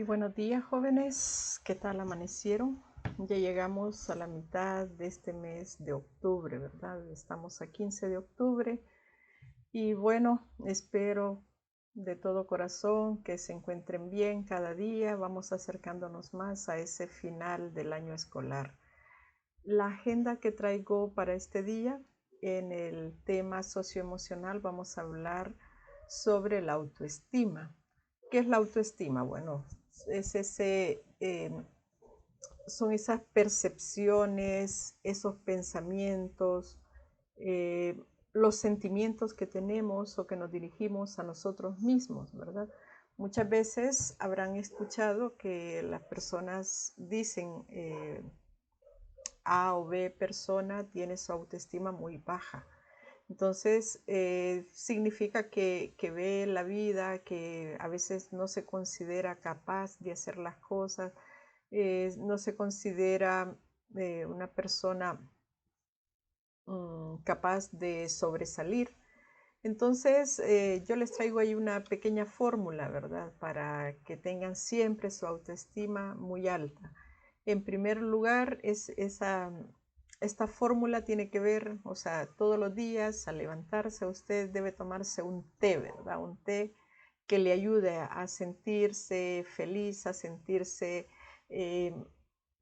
Muy buenos días, jóvenes. ¿Qué tal amanecieron? Ya llegamos a la mitad de este mes de octubre, ¿verdad? Estamos a 15 de octubre y bueno, espero de todo corazón que se encuentren bien cada día. Vamos acercándonos más a ese final del año escolar. La agenda que traigo para este día, en el tema socioemocional, vamos a hablar sobre la autoestima. ¿Qué es la autoestima? Bueno, es son esas percepciones, esos pensamientos, eh, los sentimientos que tenemos o que nos dirigimos a nosotros mismos, ¿verdad? Muchas veces habrán escuchado que las personas dicen A o B persona tiene su autoestima muy baja. Entonces, significa que ve la vida, que a veces no se considera capaz de hacer las cosas, no se considera una persona capaz de sobresalir. Entonces, yo les traigo ahí una pequeña fórmula, ¿verdad? Para que tengan siempre su autoestima muy alta. En primer lugar, esta fórmula tiene que ver, o sea, todos los días al levantarse usted debe tomarse un té, ¿verdad? Un té que le ayude a sentirse feliz, a sentirse eh,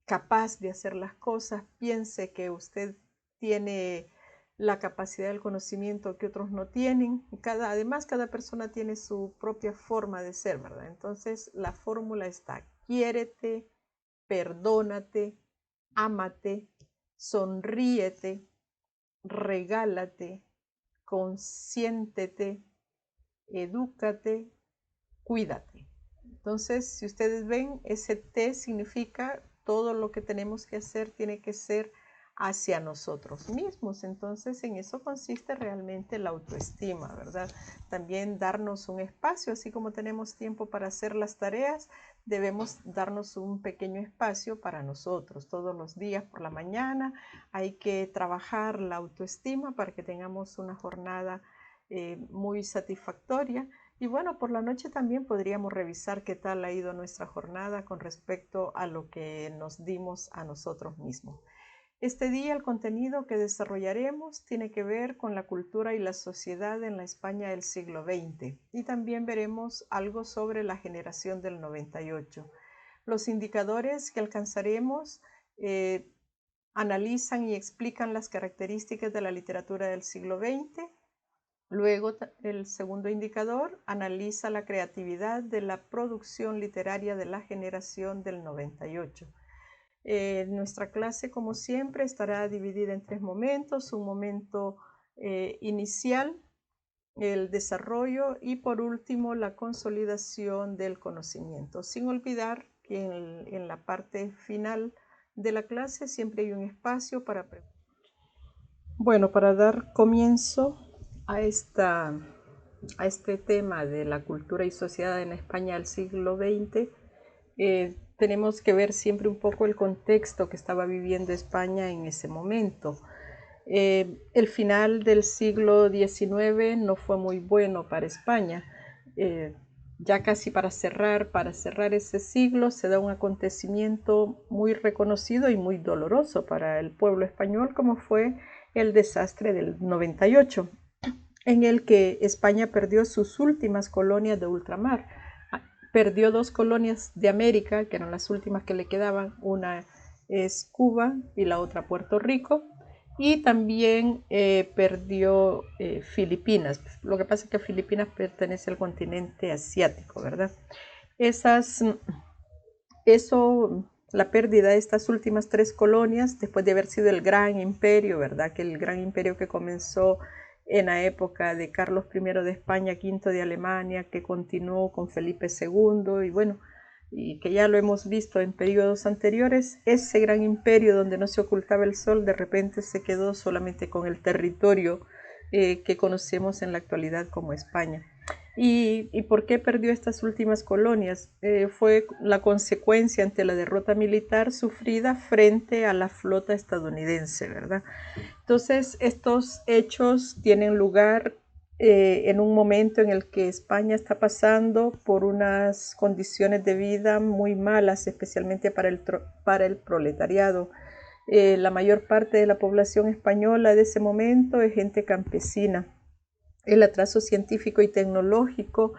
capaz de hacer las cosas. Piense que usted tiene la capacidad del conocimiento que otros no tienen. Además, cada persona tiene su propia forma de ser, ¿verdad? Entonces, la fórmula está: quiérete, perdónate, ámate, sonríete, regálate, consiéntete, edúcate, cuídate. Entonces, si ustedes ven, ese T significa todo lo que tenemos que hacer tiene que ser hacia nosotros mismos. Entonces, en eso consiste realmente la autoestima, ¿verdad? También darnos un espacio, así como tenemos tiempo para hacer las tareas, debemos darnos un pequeño espacio para nosotros. Todos los días por la mañana hay que trabajar la autoestima para que tengamos una jornada muy satisfactoria. Y bueno, por la noche también podríamos revisar qué tal ha ido nuestra jornada con respecto a lo que nos dimos a nosotros mismos. Este día el contenido que desarrollaremos tiene que ver con la cultura y la sociedad en la España del siglo XX y también veremos algo sobre la generación del 98. Los indicadores que alcanzaremos analizan y explican las características de la literatura del siglo XX. Luego, el segundo indicador analiza la creatividad de la producción literaria de la generación del 98. Nuestra clase, como siempre, estará dividida en tres momentos: un momento inicial, el desarrollo y por último la consolidación del conocimiento, sin olvidar que en la parte final de la clase siempre hay un espacio para preguntas. Bueno, para dar comienzo a, a este tema de la cultura y sociedad en España del siglo XX, tenemos que ver siempre un poco el contexto que estaba viviendo España en ese momento. El final del siglo XIX no fue muy bueno para España. Ya casi para cerrar ese siglo se da un acontecimiento muy reconocido y muy doloroso para el pueblo español, como fue el desastre del 98, en el que España perdió sus últimas colonias de ultramar. Perdió dos colonias de América, que eran las últimas que le quedaban. Una es Cuba y la otra Puerto Rico. Y también perdió Filipinas. Lo que pasa es que Filipinas pertenece al continente asiático, ¿verdad? La pérdida de estas últimas tres colonias, después de haber sido el gran imperio, ¿verdad? Que el gran imperio que comenzó en la época de Carlos I de España, V de Alemania, que continuó con Felipe II, y bueno, y que ya lo hemos visto en periodos anteriores. Ese gran imperio donde no se ocultaba el sol, de repente se quedó solamente con el territorio que conocemos en la actualidad como España. ¿Y por qué perdió estas últimas colonias? Fue la consecuencia ante la derrota militar sufrida frente a la flota estadounidense, ¿verdad? Entonces, estos hechos tienen lugar en un momento en el que España está pasando por unas condiciones de vida muy malas, especialmente para el proletariado. La mayor parte de la población española de ese momento es gente campesina. El atraso científico y tecnológico,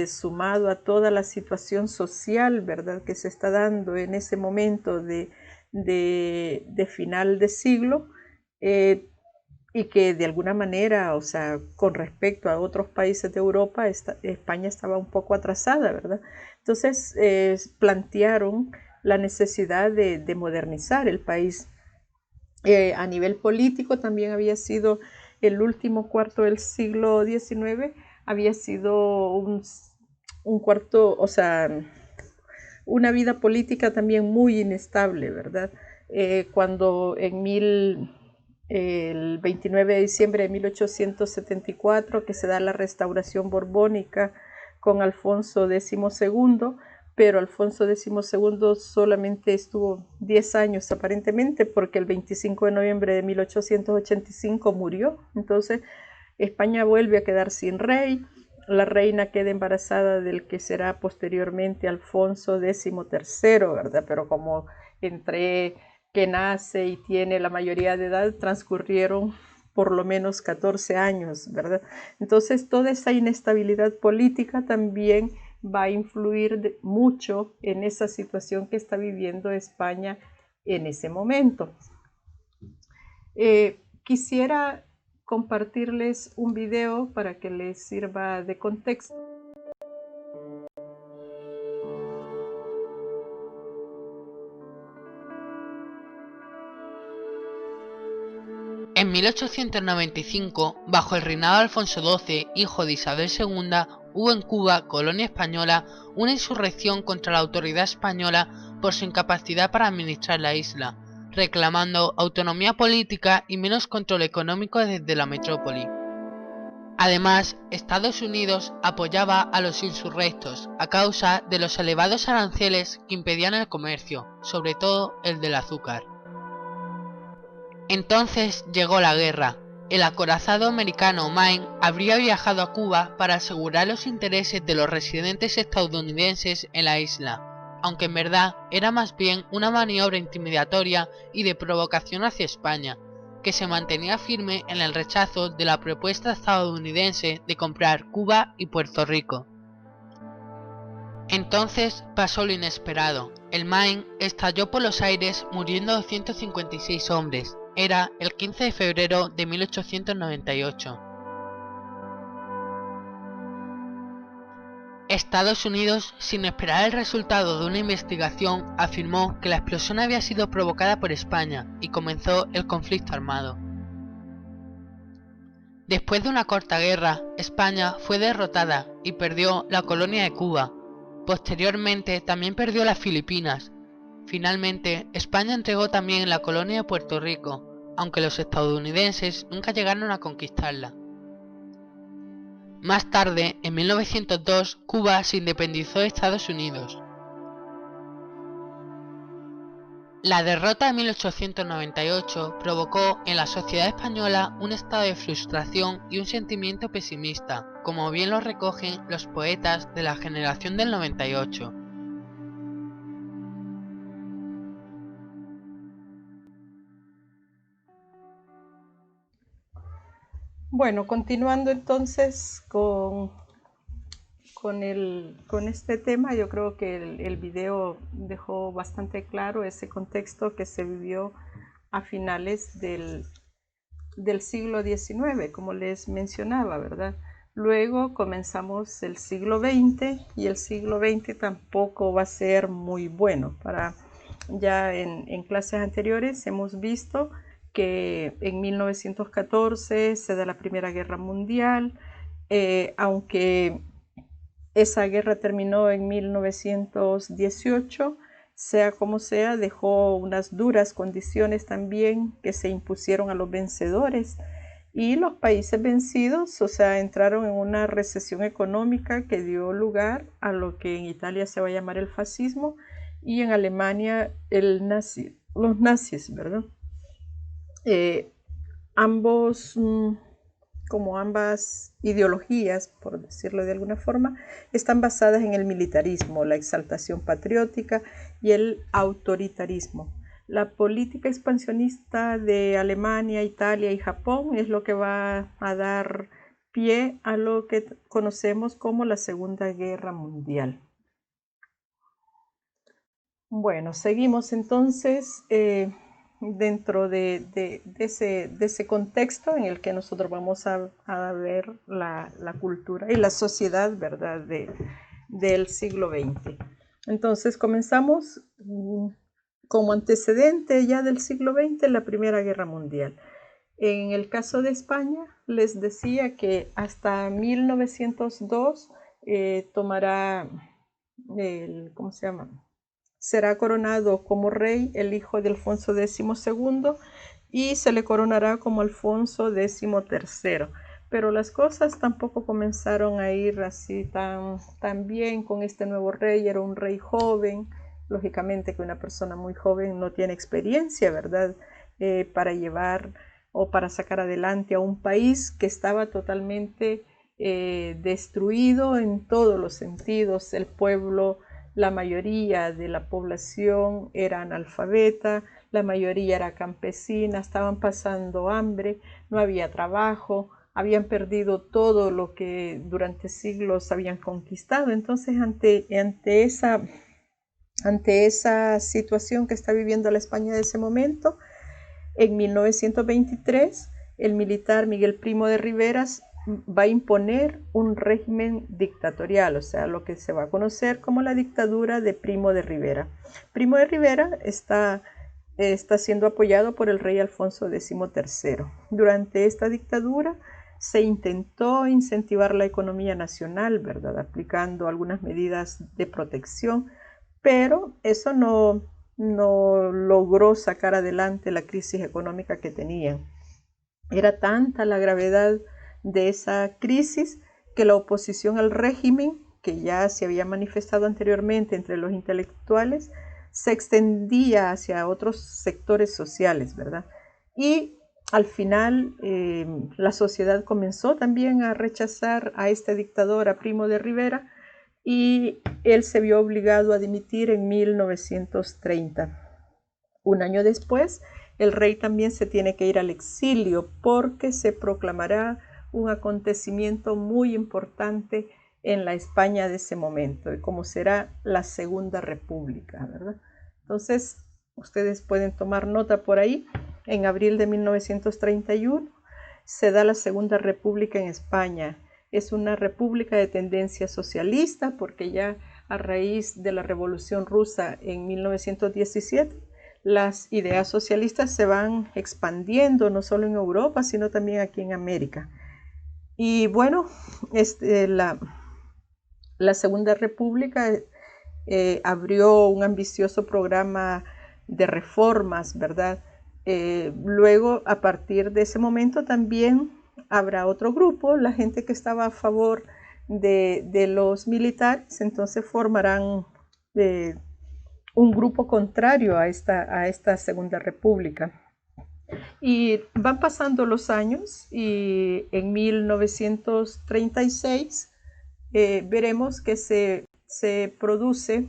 sumado a toda la situación social, ¿verdad?, que se está dando en ese momento de final de siglo, y que de alguna manera, o sea, con respecto a otros países de Europa, España estaba un poco atrasada, ¿verdad? Entonces plantearon la necesidad de modernizar el país. A nivel político también había sido el último cuarto del siglo XIX, había sido un cuarto, o sea, una vida política también muy inestable, ¿verdad? Cuando el 29 de diciembre de 1874, que se da la restauración borbónica con Alfonso XII, pero Alfonso XII solamente estuvo 10 años aparentemente, porque el 25 de noviembre de 1885 murió. Entonces España vuelve a quedar sin rey, la reina queda embarazada del que será posteriormente Alfonso XIII, ¿verdad? Pero como entre que nace y tiene la mayoría de edad transcurrieron por lo menos 14 años, ¿verdad? Entonces toda esa inestabilidad política también va a influir mucho en esa situación que está viviendo España en ese momento. Quisiera compartirles un video para que les sirva de contexto. En 1895, bajo el reinado de Alfonso XII, hijo de Isabel II, hubo en Cuba, colonia española, una insurrección contra la autoridad española por su incapacidad para administrar la isla, reclamando autonomía política y menos control económico desde la metrópoli. Además, Estados Unidos apoyaba a los insurrectos a causa de los elevados aranceles que impedían el comercio, sobre todo el del azúcar. Entonces llegó la guerra. El acorazado americano Maine habría viajado a Cuba para asegurar los intereses de los residentes estadounidenses en la isla, aunque en verdad era más bien una maniobra intimidatoria y de provocación hacia España, que se mantenía firme en el rechazo de la propuesta estadounidense de comprar Cuba y Puerto Rico. Entonces pasó lo inesperado. El Maine estalló por los aires muriendo 256 hombres. Era el 15 de febrero de 1898. Estados Unidos, sin esperar el resultado de una investigación, afirmó que la explosión había sido provocada por España y comenzó el conflicto armado. Después de una corta guerra, España fue derrotada y perdió la colonia de Cuba. Posteriormente también perdió las Filipinas. Finalmente, España entregó también la colonia de Puerto Rico, aunque los estadounidenses nunca llegaron a conquistarla. Más tarde, en 1902, Cuba se independizó de Estados Unidos. La derrota de 1898 provocó en la sociedad española un estado de frustración y un sentimiento pesimista, como bien lo recogen los poetas de la generación del 98. Bueno, continuando entonces con este tema, yo creo que el video dejó bastante claro ese contexto que se vivió a finales del siglo XIX, como les mencionaba, ¿verdad? Luego comenzamos el siglo XX y el siglo XX tampoco va a ser muy bueno. Ya en clases anteriores hemos visto que en 1914 se da la Primera Guerra Mundial, aunque esa guerra terminó en 1918, sea como sea, dejó unas duras condiciones también que se impusieron a los vencedores, y los países vencidos, o sea, entraron en una recesión económica que dio lugar a lo que en Italia se va a llamar el fascismo y en Alemania los nazis, ¿verdad? Ambos como ambas ideologías, por decirlo de alguna forma, están basadas en el militarismo, la exaltación patriótica y el autoritarismo. La política expansionista de Alemania, Italia y Japón es lo que va a dar pie a lo que conocemos como la Segunda Guerra Mundial. Bueno, seguimos entonces dentro de ese contexto en el que nosotros vamos a ver la cultura y la sociedad, ¿verdad?, del siglo XX. Entonces comenzamos como antecedente ya del siglo XX la Primera Guerra Mundial. En el caso de España, les decía que hasta 1902 tomará ¿cómo se llama? Será coronado como rey el hijo de Alfonso XII y se le coronará como Alfonso XIII. Pero las cosas tampoco comenzaron a ir así tan bien con este nuevo rey. Era un rey joven. Lógicamente que una persona muy joven no tiene experiencia, ¿verdad?, para llevar o para sacar adelante a un país que estaba totalmente destruido en todos los sentidos. El pueblo, la mayoría de la población era analfabeta, la mayoría era campesina, estaban pasando hambre, no había trabajo, habían perdido todo lo que durante siglos habían conquistado. Entonces, ante esa situación que está viviendo la España de ese momento, en 1923, el militar Miguel Primo de Rivera va a imponer un régimen dictatorial, o sea, lo que se va a conocer como la dictadura de Primo de Rivera. Primo de Rivera está siendo apoyado por el rey Alfonso XIII. Durante esta dictadura se intentó incentivar la economía nacional, ¿verdad?, aplicando algunas medidas de protección, pero eso no logró sacar adelante la crisis económica que tenían. Era tanta la gravedad de esa crisis que la oposición al régimen, que ya se había manifestado anteriormente entre los intelectuales, se extendía hacia otros sectores sociales, ¿verdad? Y al final la sociedad comenzó también a rechazar a este dictador, a Primo de Rivera, y él se vio obligado a dimitir en 1930. Un año después, el rey también se tiene que ir al exilio porque se proclamará un acontecimiento muy importante en la España de ese momento, como será la Segunda República, ¿verdad? Entonces, ustedes pueden tomar nota por ahí. En abril de 1931 se da la Segunda República en España. Es una república de tendencia socialista porque ya a raíz de la Revolución Rusa en 1917, las ideas socialistas se van expandiendo no solo en Europa, sino también aquí en América. Y bueno, la Segunda República abrió un ambicioso programa de reformas, ¿verdad? Luego, a partir de ese momento, también habrá otro grupo, la gente que estaba a favor de los militares, entonces formarán un grupo contrario a esta Segunda República. Y van pasando los años y en 1936 veremos que se produce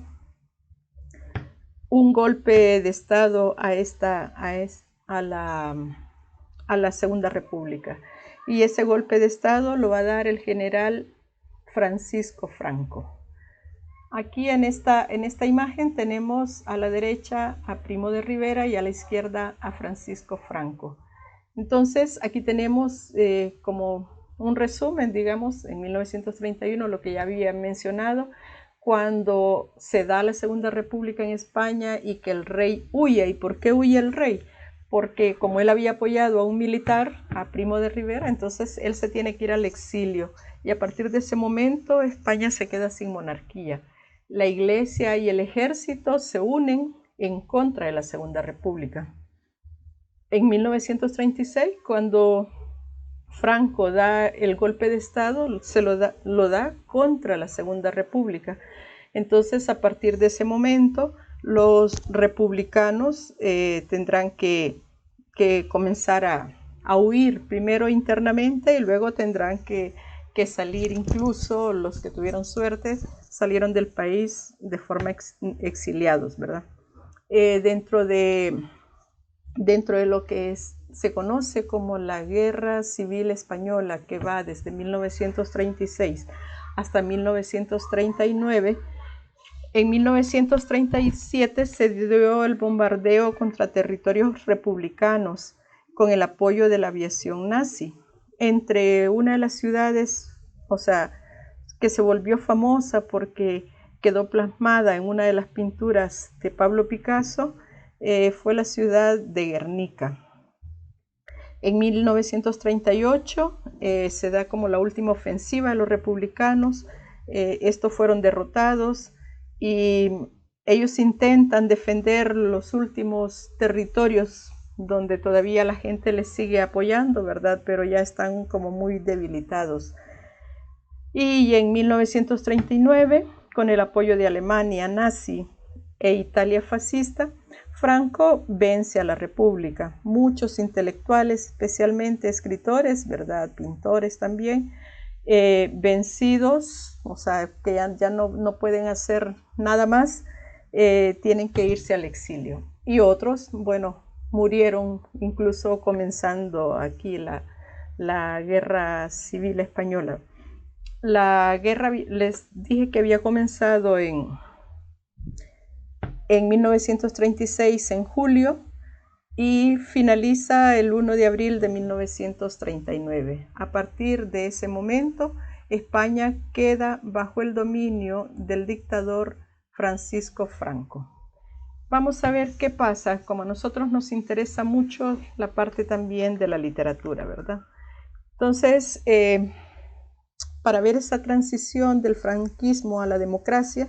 un golpe de Estado a la Segunda República. Y ese golpe de Estado lo va a dar el general Francisco Franco. Aquí en esta imagen tenemos a la derecha a Primo de Rivera y a la izquierda a Francisco Franco. Entonces aquí tenemos como un resumen, digamos, en 1931, lo que ya había mencionado, cuando se da la Segunda República en España y que el rey huye. ¿Y por qué huye el rey? Porque como él había apoyado a un militar, a Primo de Rivera, entonces él se tiene que ir al exilio. Y a partir de ese momento España se queda sin monarquía. La Iglesia y el ejército se unen en contra de la Segunda República. En 1936, cuando Franco da el golpe de Estado, lo da contra la Segunda República. Entonces, a partir de ese momento, los republicanos tendrán que comenzar a a huir primero internamente y luego tendrán que salir, incluso los que tuvieron suerte salieron del país de forma exiliados, ¿verdad? Dentro de lo que se conoce como la Guerra Civil Española, que va desde 1936 hasta 1939, en 1937 se dio el bombardeo contra territorios republicanos con el apoyo de la aviación nazi. Entre una de las ciudades, o sea, que se volvió famosa porque quedó plasmada en una de las pinturas de Pablo Picasso, fue la ciudad de Guernica. En 1938 se da como la última ofensiva de los republicanos. Estos fueron derrotados y ellos intentan defender los últimos territorios donde todavía la gente les sigue apoyando, ¿verdad? Pero ya están como muy debilitados. Y en 1939, con el apoyo de Alemania nazi e Italia fascista, Franco vence a la República. Muchos intelectuales, especialmente escritores, ¿verdad? Pintores también, vencidos, o sea, que ya no pueden hacer nada más, tienen que irse al exilio. Y otros, bueno, murieron incluso comenzando aquí la Guerra Civil Española. La guerra, les dije que había comenzado en 1936, en julio, y finaliza el 1 de abril de 1939. A partir de ese momento, España queda bajo el dominio del dictador Francisco Franco. Vamos a ver qué pasa, como a nosotros nos interesa mucho la parte también de la literatura, ¿verdad? Entonces, para ver esa transición del franquismo a la democracia,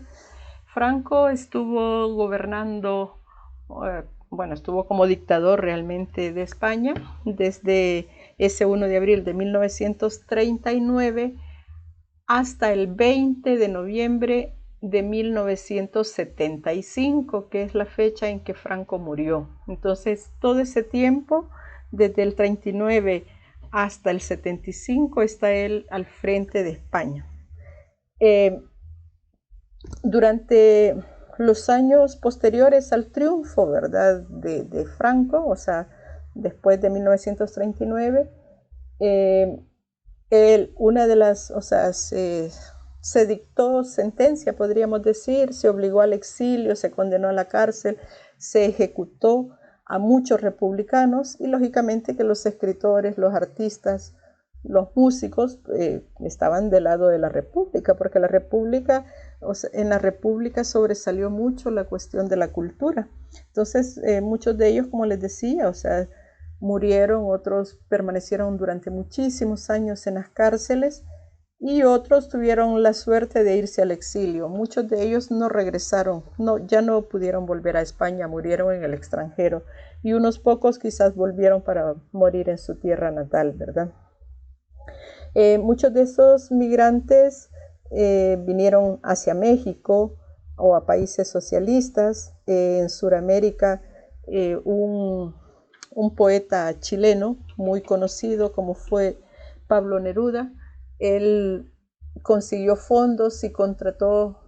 Franco estuvo gobernando, bueno, estuvo como dictador realmente de España desde ese 1 de abril de 1939 hasta el 20 de noviembre de 1975, que es la fecha en que Franco murió. Entonces, todo ese tiempo, desde el 39 hasta el 75, está él al frente de España. Durante los años posteriores al triunfo, ¿verdad?, de Franco, o sea, después de 1939, una de las, o sea, se dictó sentencia, podríamos decir, se obligó al exilio, se condenó a la cárcel, se ejecutó a muchos republicanos y lógicamente que los escritores, los artistas, los músicos estaban del lado de la República, porque la República, o sea, en la República sobresalió mucho la cuestión de la cultura. Entonces, muchos de ellos, como les decía, o sea, murieron, otros permanecieron durante muchísimos años en las cárceles y otros tuvieron la suerte de irse al exilio. Muchos de ellos no regresaron, ya no pudieron volver a España, murieron en el extranjero y unos pocos quizás volvieron para morir en su tierra natal, ¿verdad? Muchos de esos migrantes vinieron hacia México o a países socialistas. En Sudamérica, un poeta chileno muy conocido como fue Pablo Neruda, él consiguió fondos y contrató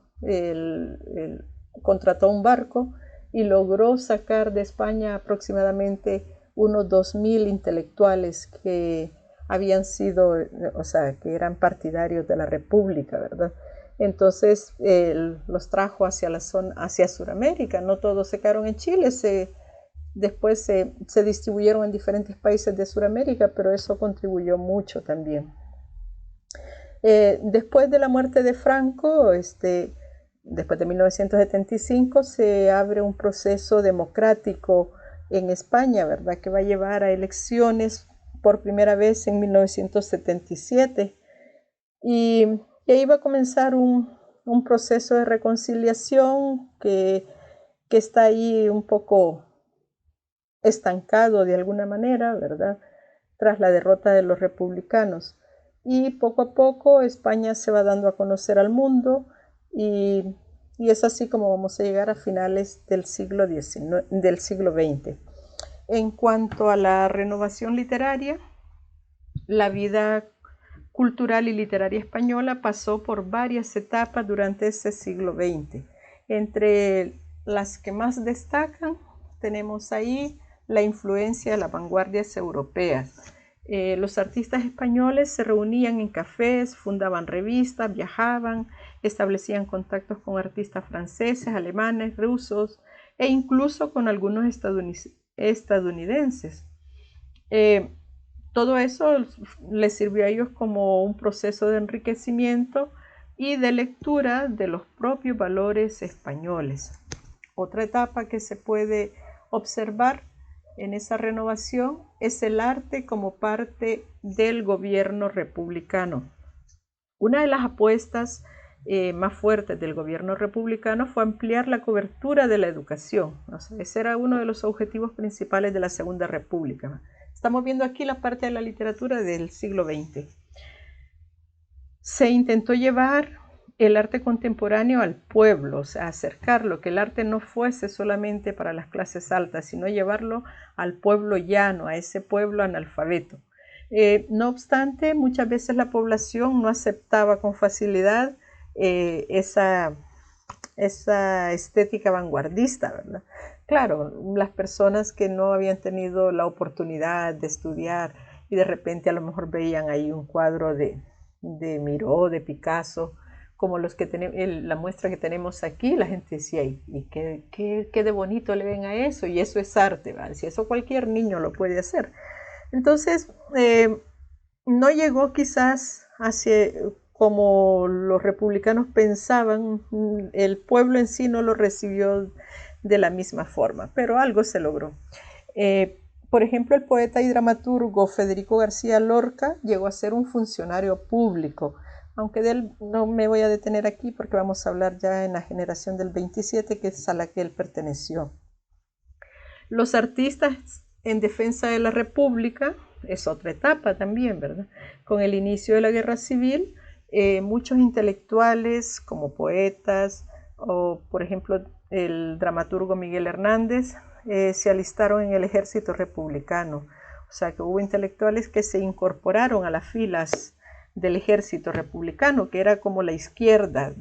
un barco y logró sacar de España aproximadamente unos 2000 intelectuales que habían sido, o sea, que eran partidarios de la República, ¿verdad? Entonces los trajo hacia Sudamérica. No todos se quedaron en Chile, después se distribuyeron en diferentes países de Sudamérica, pero eso contribuyó mucho también. Después de la muerte de Franco, después de 1975, se abre un proceso democrático en España, ¿verdad?, que va a llevar a elecciones por primera vez en 1977 y ahí va a comenzar un proceso de reconciliación que está ahí un poco estancado de alguna manera, ¿verdad?, tras la derrota de los republicanos. Y poco a poco España se va dando a conocer al mundo y es así como vamos a llegar a finales del siglo XX. En cuanto a la renovación literaria, la vida cultural y literaria española pasó por varias etapas durante ese siglo XX. Entre las que más destacan tenemos ahí la influencia de las vanguardias europeas. Los artistas españoles se reunían en cafés, fundaban revistas, viajaban, establecían contactos con artistas franceses, alemanes, rusos e incluso con algunos estadounidenses. Todo eso les sirvió a ellos como un proceso de enriquecimiento y de lectura de los propios valores españoles. Otra etapa que se puede observar en esa renovación es el arte como parte del gobierno republicano. Una de las apuestas más fuertes del gobierno republicano fue ampliar la cobertura de la educación. O sea, ese era uno de los objetivos principales de la Segunda República. Estamos viendo aquí la parte de la literatura del siglo XX. Se intentó llevar el arte contemporáneo al pueblo, o sea, acercarlo, que el arte no fuese solamente para las clases altas, sino llevarlo al pueblo llano, a ese pueblo analfabeto. No obstante, muchas veces la población no aceptaba con facilidad esa estética vanguardista, ¿verdad? Claro, las personas que no habían tenido la oportunidad de estudiar y de repente a lo mejor veían ahí un cuadro de Miró, de Picasso, como los que tenemos, la muestra que tenemos aquí, la gente decía, ¿y qué de bonito le ven a eso? Y eso es arte, ¿vale? Si eso cualquier niño lo puede hacer. Entonces, no llegó quizás hacia como los republicanos pensaban, el pueblo en sí no lo recibió de la misma forma, pero algo se logró. Por ejemplo, el poeta y dramaturgo Federico García Lorca llegó a ser un funcionario público, aunque de él no me voy a detener aquí porque vamos a hablar ya en la generación del 27, que es a la que él perteneció. Los artistas en defensa de la República es otra etapa también, ¿verdad? Con el inicio de la Guerra Civil, muchos intelectuales como poetas o, por ejemplo, el dramaturgo Miguel Hernández se alistaron en el ejército republicano. O sea que hubo intelectuales que se incorporaron a las filas del ejército republicano, que era como la izquierda,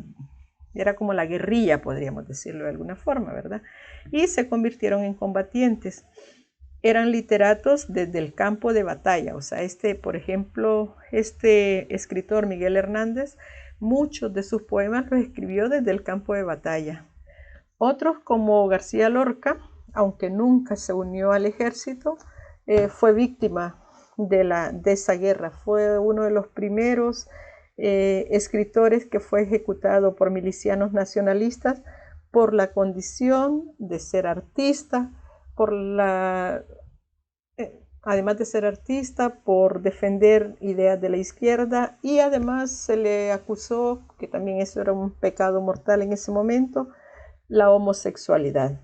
era como la guerrilla, podríamos decirlo de alguna forma, ¿verdad? Y se convirtieron en combatientes. Eran literatos desde el campo de batalla, o sea, por ejemplo, este escritor Miguel Hernández, muchos de sus poemas los escribió desde el campo de batalla. Otros, como García Lorca, aunque nunca se unió al ejército, fue víctima de esa guerra. Fue uno de los primeros escritores que fue ejecutado por milicianos nacionalistas por la condición de ser artista, además de ser artista, por defender ideas de la izquierda, y además se le acusó, que también eso era un pecado mortal en ese momento, la homosexualidad.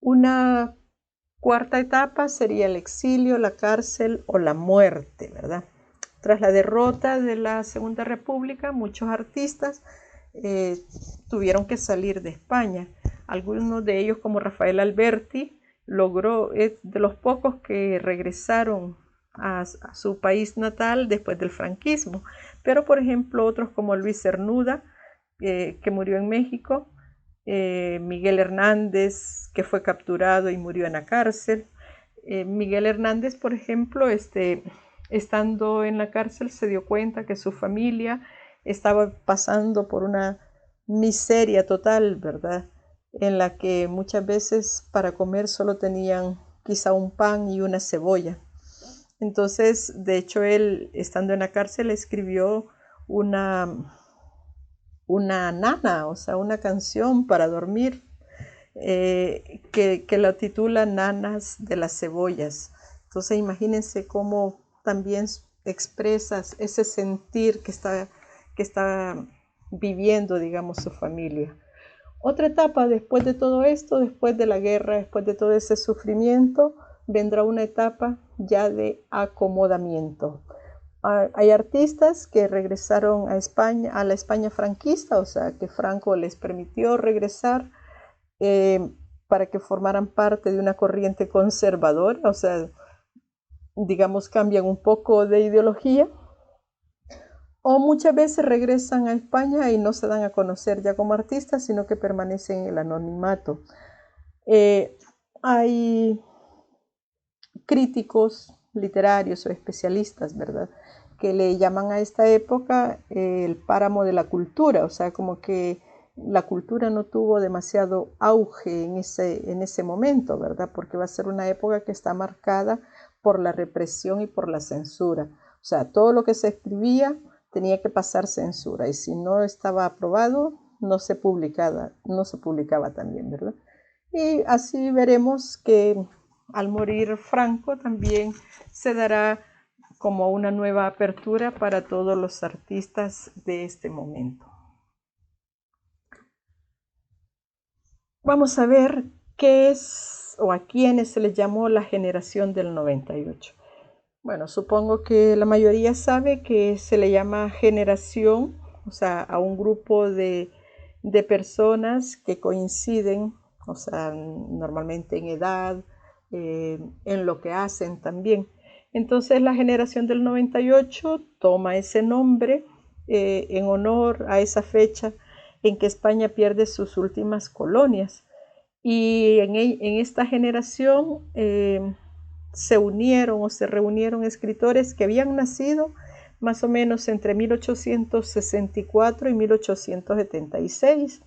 Una cuarta etapa sería el exilio, la cárcel o la muerte, ¿verdad? Tras la derrota de la Segunda República, muchos artistas tuvieron que salir de España. Algunos de ellos, como Rafael Alberti, es de los pocos que regresaron a su país natal después del franquismo. Pero, por ejemplo, otros como Luis Cernuda, que murió en México, Miguel Hernández, que fue capturado y murió en la cárcel. Miguel Hernández, por ejemplo, estando en la cárcel, se dio cuenta que su familia estaba pasando por una miseria total, ¿verdad? En la que muchas veces para comer solo tenían quizá un pan y una cebolla. Entonces, de hecho, él, estando en la cárcel, escribió una nana, o sea, una canción para dormir, que la titula Nanas de las cebollas. Entonces, imagínense cómo también expresas ese sentir que está viviendo, digamos, su familia. Otra etapa después de todo esto, después de la guerra, después de todo ese sufrimiento, vendrá una etapa ya de acomodamiento. Hay artistas que regresaron a España, a la España franquista, o sea que Franco les permitió regresar para que formaran parte de una corriente conservadora, o sea, digamos, cambian un poco de ideología, o muchas veces regresan a España y no se dan a conocer ya como artistas, sino que permanecen en el anonimato. Hay críticos literarios o especialistas, ¿verdad?, que le llaman a esta época el páramo de la cultura, o sea, como que la cultura no tuvo demasiado auge en ese momento, ¿verdad?, porque va a ser una época que está marcada por la represión y por la censura. O sea, todo lo que se escribía tenía que pasar censura, y si no estaba aprobado, no se publicaba también, ¿verdad? Y así veremos que al morir Franco también se dará como una nueva apertura para todos los artistas de este momento. Vamos a ver qué es o a quiénes se les llamó la generación del 98. Bueno, supongo que la mayoría sabe que se le llama generación, o sea, a un grupo de personas que coinciden, o sea, normalmente en edad, en lo que hacen también. Entonces la generación del 98 toma ese nombre en honor a esa fecha en que España pierde sus últimas colonias. Y en esta generación se unieron o se reunieron escritores que habían nacido más o menos entre 1864 y 1876.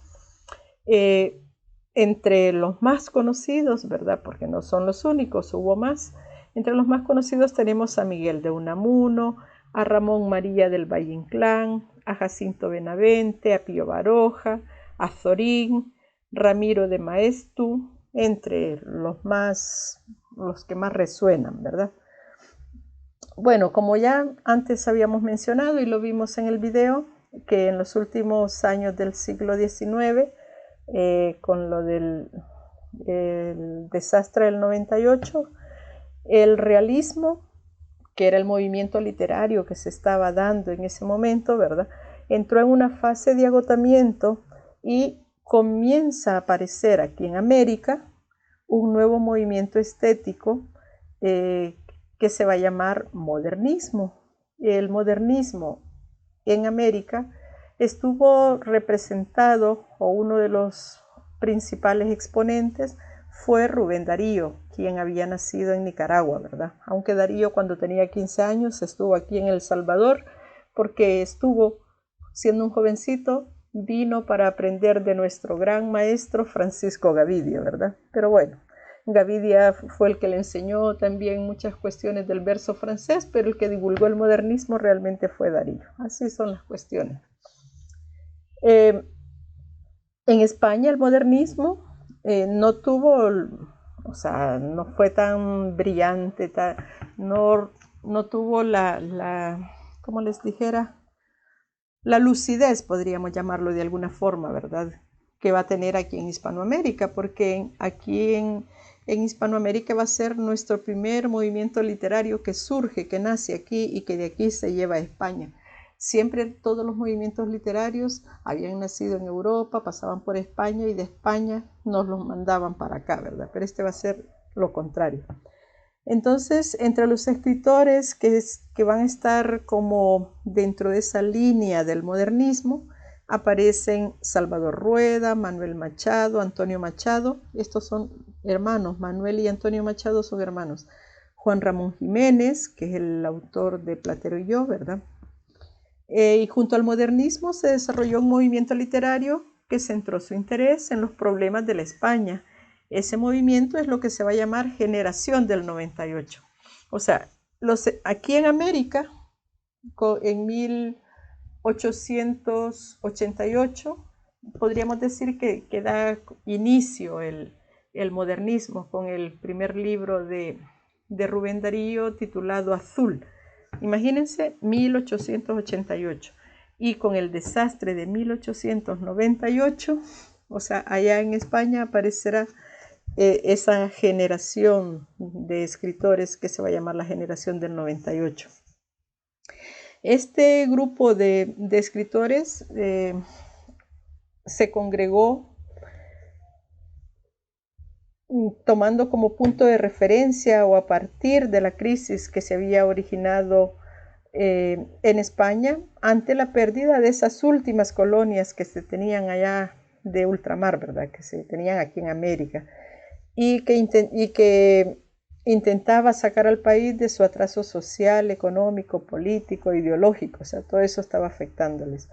Entre los más conocidos, ¿verdad?, porque no son los únicos, hubo más. Entre los más conocidos tenemos a Miguel de Unamuno, a Ramón María del Valle Inclán, a Jacinto Benavente, a Pío Baroja, a Zorín, Ramiro de Maeztu, entre los que más resuenan, ¿verdad? Bueno, como ya antes habíamos mencionado y lo vimos en el video, que en los últimos años del siglo XIX, con lo del desastre del 98, el realismo, que era el movimiento literario que se estaba dando en ese momento, ¿verdad?, entró en una fase de agotamiento y comienza a aparecer aquí en América un nuevo movimiento estético que se va a llamar modernismo. El modernismo en América estuvo representado, o uno de los principales exponentes fue Rubén Darío, quien había nacido en Nicaragua, ¿verdad? Aunque Darío, cuando tenía 15 años, estuvo aquí en El Salvador, porque estuvo siendo un jovencito, vino para aprender de nuestro gran maestro Francisco Gavidia, ¿verdad? Pero bueno, Gavidia fue el que le enseñó también muchas cuestiones del verso francés, pero el que divulgó el modernismo realmente fue Darío. Así son las cuestiones. En España el modernismo no tuvo, o sea, no fue tan brillante, no tuvo como les dijera, la lucidez, podríamos llamarlo de alguna forma, ¿verdad?, que va a tener aquí en Hispanoamérica, porque aquí en Hispanoamérica va a ser nuestro primer movimiento literario que surge, que nace aquí y que de aquí se lleva a España. Siempre todos los movimientos literarios habían nacido en Europa, pasaban por España y de España nos los mandaban para acá, ¿verdad? Pero este va a ser lo contrario. Entonces, entre los escritores que van a estar como dentro de esa línea del modernismo, aparecen Salvador Rueda, Manuel Machado, Antonio Machado. Estos son hermanos, Manuel y Antonio Machado son hermanos. Juan Ramón Jiménez, que es el autor de Platero y yo, ¿verdad? Y junto al modernismo se desarrolló un movimiento literario que centró su interés en los problemas de la España. Ese movimiento es lo que se va a llamar generación del 98. O sea, aquí en América, en 1888, podríamos decir que da inicio el modernismo con el primer libro de Rubén Darío titulado Azul. Imagínense, 1888. Y con el desastre de 1898, o sea, allá en España aparecerá esa generación de escritores que se va a llamar la generación del 98. Este grupo de escritores se congregó tomando como punto de referencia o a partir de la crisis que se había originado en España ante la pérdida de esas últimas colonias que se tenían allá de ultramar, ¿verdad? Que se tenían aquí en América y que intentaba sacar al país de su atraso social, económico, político, ideológico, o sea, todo eso estaba afectándoles.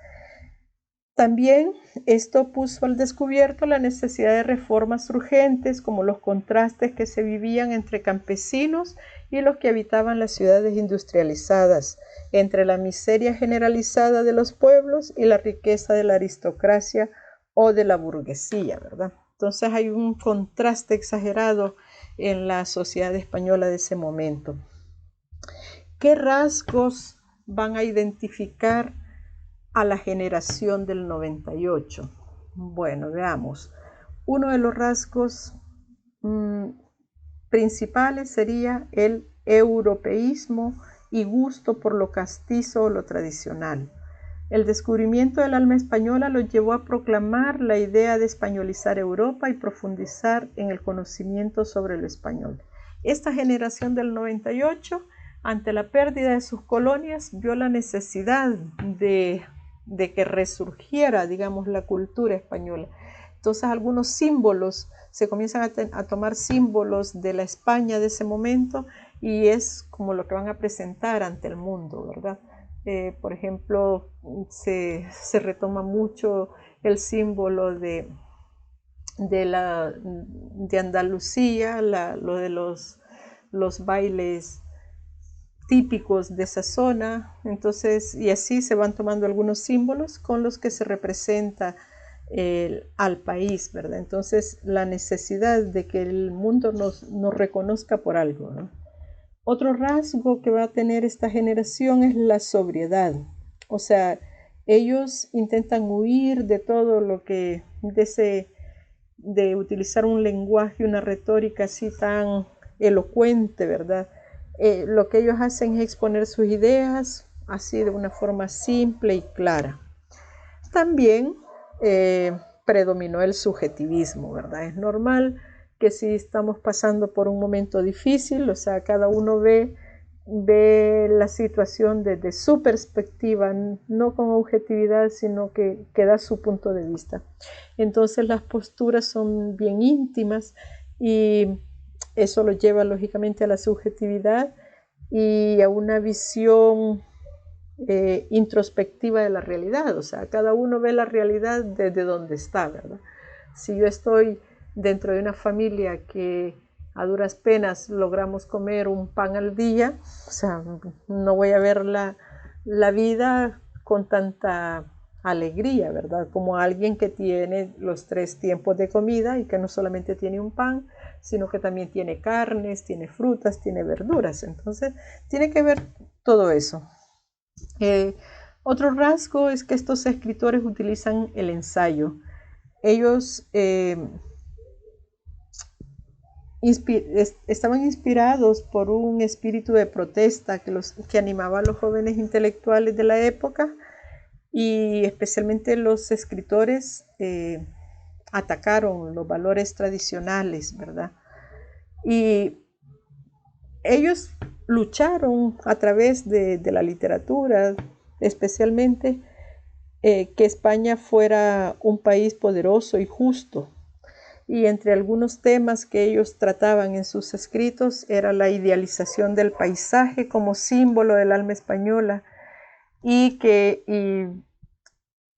También esto puso al descubierto la necesidad de reformas urgentes, como los contrastes que se vivían entre campesinos y los que habitaban las ciudades industrializadas, entre la miseria generalizada de los pueblos y la riqueza de la aristocracia o de la burguesía, ¿verdad? Entonces hay un contraste exagerado en la sociedad española de ese momento. ¿Qué rasgos van a identificar a la generación del 98? Bueno, veamos. Uno de los rasgos principales sería el europeísmo y gusto por lo castizo o lo tradicional. El descubrimiento del alma española los llevó a proclamar la idea de españolizar Europa y profundizar en el conocimiento sobre lo español. Esta generación del 98, ante la pérdida de sus colonias, vio la necesidad de que resurgiera, digamos, la cultura española. Entonces algunos símbolos, se comienzan a tomar símbolos de la España de ese momento y es como lo que van a presentar ante el mundo, ¿verdad? Por ejemplo, se retoma mucho el símbolo de Andalucía, lo de los bailes típicos de esa zona. Entonces, y así se van tomando algunos símbolos con los que se representa al país, ¿verdad? Entonces, la necesidad de que el mundo nos reconozca por algo, ¿no? Otro rasgo que va a tener esta generación es la sobriedad. O sea, ellos intentan huir de todo lo que, de utilizar un lenguaje, una retórica así tan elocuente, ¿verdad? Lo que ellos hacen es exponer sus ideas así de una forma simple y clara. También predominó el subjetivismo, ¿verdad? Es normal que si estamos pasando por un momento difícil, o sea, cada uno ve la situación desde su perspectiva, no con objetividad, sino que da su punto de vista. Entonces las posturas son bien íntimas y eso lo lleva lógicamente a la subjetividad y a una visión introspectiva de la realidad. O sea, cada uno ve la realidad desde donde está, ¿verdad? Si yo estoy dentro de una familia que a duras penas logramos comer un pan al día, o sea, no voy a ver la vida con tanta alegría, ¿verdad? Como alguien que tiene los 3 tiempos de comida y que no solamente tiene un pan, sino que también tiene carnes, tiene frutas, tiene verduras. Entonces, tiene que ver todo eso. Otro rasgo es que estos escritores utilizan el ensayo. Ellos estaban inspirados por un espíritu de protesta que animaba a los jóvenes intelectuales de la época y especialmente los escritores atacaron los valores tradicionales, ¿verdad? Y ellos lucharon a través de la literatura, especialmente que España fuera un país poderoso y justo. Y entre algunos temas que ellos trataban en sus escritos era la idealización del paisaje como símbolo del alma española y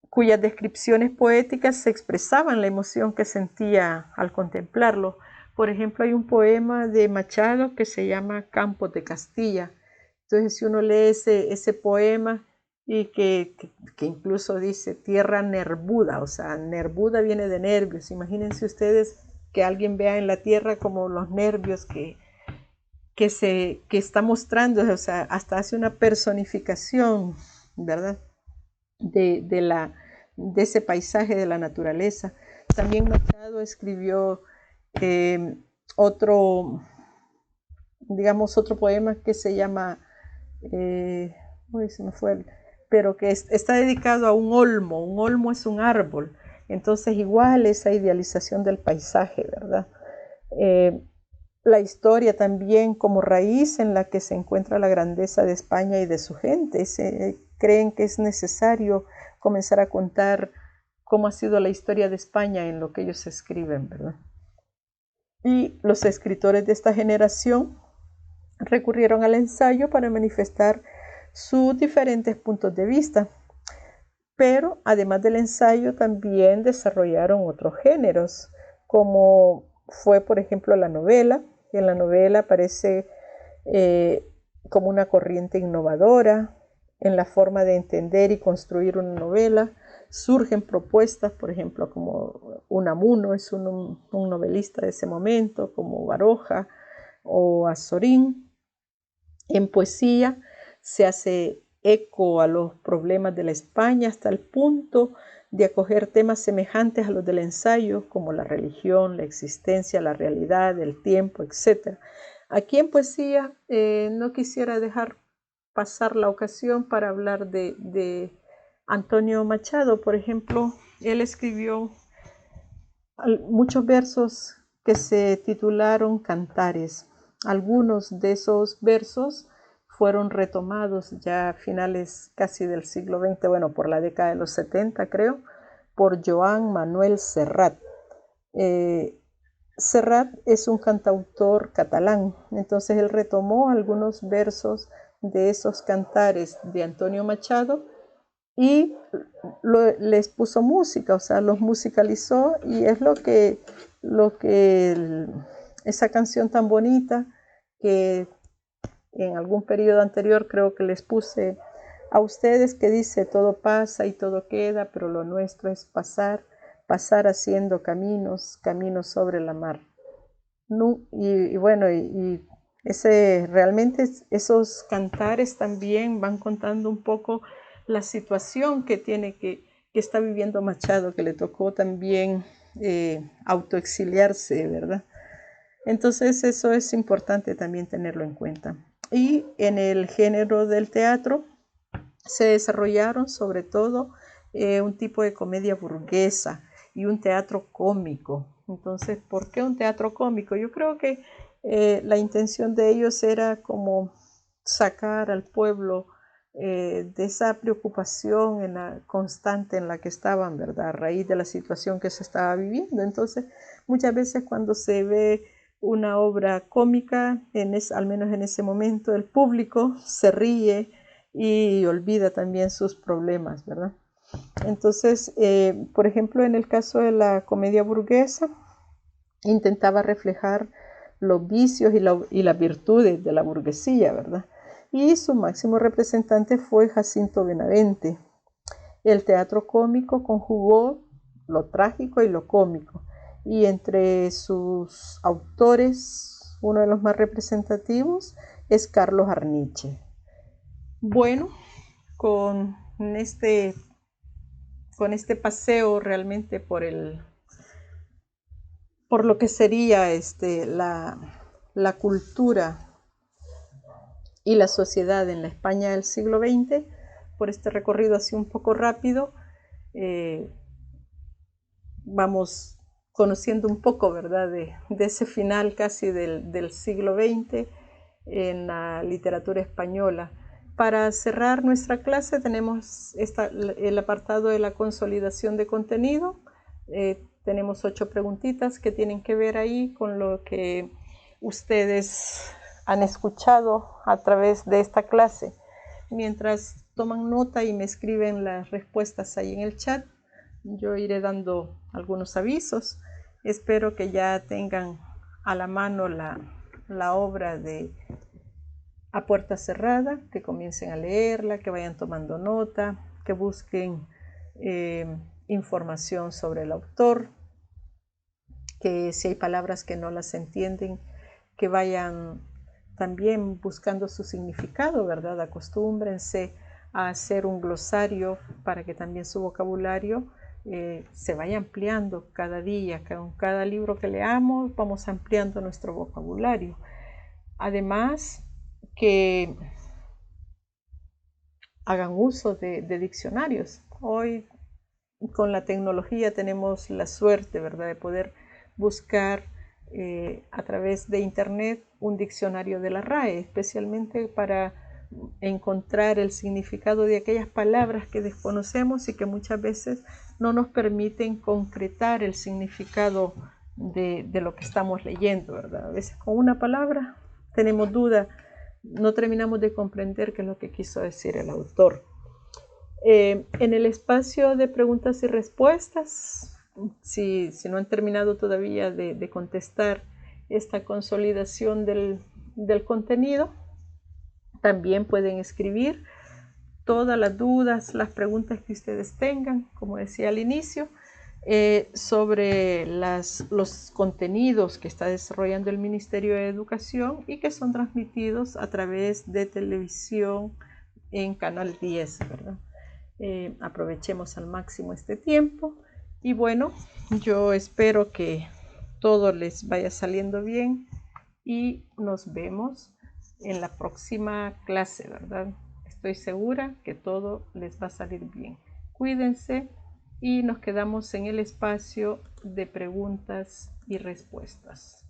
cuyas descripciones poéticas se expresaban la emoción que sentía al contemplarlo. Por ejemplo, hay un poema de Machado que se llama Campos de Castilla. Entonces, si uno lee ese poema y que incluso dice tierra nervuda, o sea, nervuda viene de nervios. Imagínense ustedes que alguien vea en la tierra como los nervios que está mostrando, o sea, hasta hace una personificación, ¿verdad? De ese paisaje de la naturaleza. También Machado escribió otro poema que se llama se me fue pero que está dedicado a un olmo. Un olmo es un árbol, entonces igual esa idealización del paisaje, ¿verdad? la historia también como raíz en la que se encuentra la grandeza de España y de su gente. Creen que es necesario comenzar a contar cómo ha sido la historia de España en lo que ellos escriben, ¿verdad? Y los escritores de esta generación recurrieron al ensayo para manifestar sus diferentes puntos de vista. Pero además del ensayo también desarrollaron otros géneros, como fue por ejemplo la novela. En la novela aparece como una corriente innovadora en la forma de entender y construir una novela. Surgen propuestas, por ejemplo, como Unamuno es un novelista de ese momento, como Baroja o Azorín. En poesía se hace eco a los problemas de la España hasta el punto de acoger temas semejantes a los del ensayo, como la religión, la existencia, la realidad, el tiempo, etc. Aquí en poesía no quisiera dejar pasar la ocasión para hablar de Antonio Machado. Por ejemplo, él escribió muchos versos que se titularon Cantares. Algunos de esos versos fueron retomados ya a finales casi del siglo XX, bueno, por la década de los 70 creo, por Joan Manuel Serrat. Serrat es un cantautor catalán, entonces él retomó algunos versos de esos cantares de Antonio Machado y les puso música, o sea, los musicalizó, y es esa canción tan bonita que en algún periodo anterior creo que les puse a ustedes, que dice: todo pasa y todo queda, pero lo nuestro es pasar, pasar haciendo caminos, caminos sobre la mar. No, y bueno, realmente esos cantares también van contando un poco la situación que está viviendo Machado, que le tocó también autoexiliarse, ¿verdad? Entonces eso es importante también tenerlo en cuenta. Y en el género del teatro se desarrollaron sobre todo un tipo de comedia burguesa y un teatro cómico. Entonces, ¿por qué un teatro cómico? Yo creo que la intención de ellos era como sacar al pueblo de esa preocupación constante en la que estaban, ¿verdad? A raíz de la situación que se estaba viviendo. Entonces, muchas veces cuando se ve una obra cómica, al menos en ese momento, el público se ríe y olvida también sus problemas, ¿verdad? Entonces, por ejemplo, en el caso de la comedia burguesa, intentaba reflejar los vicios y las virtudes de la burguesía, ¿verdad? Y su máximo representante fue Jacinto Benavente. El teatro cómico conjugó lo trágico y lo cómico, y entre sus autores, uno de los más representativos es Carlos Arniche. Bueno, con este, con este paseo realmente por lo que sería la cultura y la sociedad en la España del siglo XX, por este recorrido así un poco rápido, vamos conociendo un poco, ¿verdad?, de ese final casi del siglo XX en la literatura española. Para cerrar nuestra clase tenemos el apartado de la consolidación de contenido. Tenemos 8 preguntitas que tienen que ver ahí con lo que ustedes han escuchado a través de esta clase. Mientras toman nota y me escriben las respuestas ahí en el chat, yo iré dando algunos avisos. Espero que ya tengan a la mano la obra de A Puerta Cerrada, que comiencen a leerla, que vayan tomando nota, que busquen información sobre el autor, que si hay palabras que no las entienden, que vayan también buscando su significado, ¿verdad? Acostúmbrense a hacer un glosario para que también su vocabulario se vaya ampliando cada día. Con cada libro que leamos vamos ampliando nuestro vocabulario. Además, que hagan uso de diccionarios. Hoy con la tecnología tenemos la suerte, ¿verdad?, de poder buscar a través de internet un diccionario de la RAE, especialmente para encontrar el significado de aquellas palabras que desconocemos y que muchas veces no nos permiten concretar el significado de lo que estamos leyendo, ¿verdad? A veces con una palabra tenemos duda, no terminamos de comprender qué es lo que quiso decir el autor. En el espacio de preguntas y respuestas, si no han terminado todavía de contestar esta consolidación del contenido, también pueden escribir todas las dudas, las preguntas que ustedes tengan, como decía al inicio, sobre los contenidos que está desarrollando el Ministerio de Educación y que son transmitidos a través de televisión en Canal 10, ¿verdad? Aprovechemos al máximo este tiempo y bueno, yo espero que todo les vaya saliendo bien y nos vemos en la próxima clase, ¿verdad? Estoy segura que todo les va a salir bien. Cuídense y nos quedamos en el espacio de preguntas y respuestas.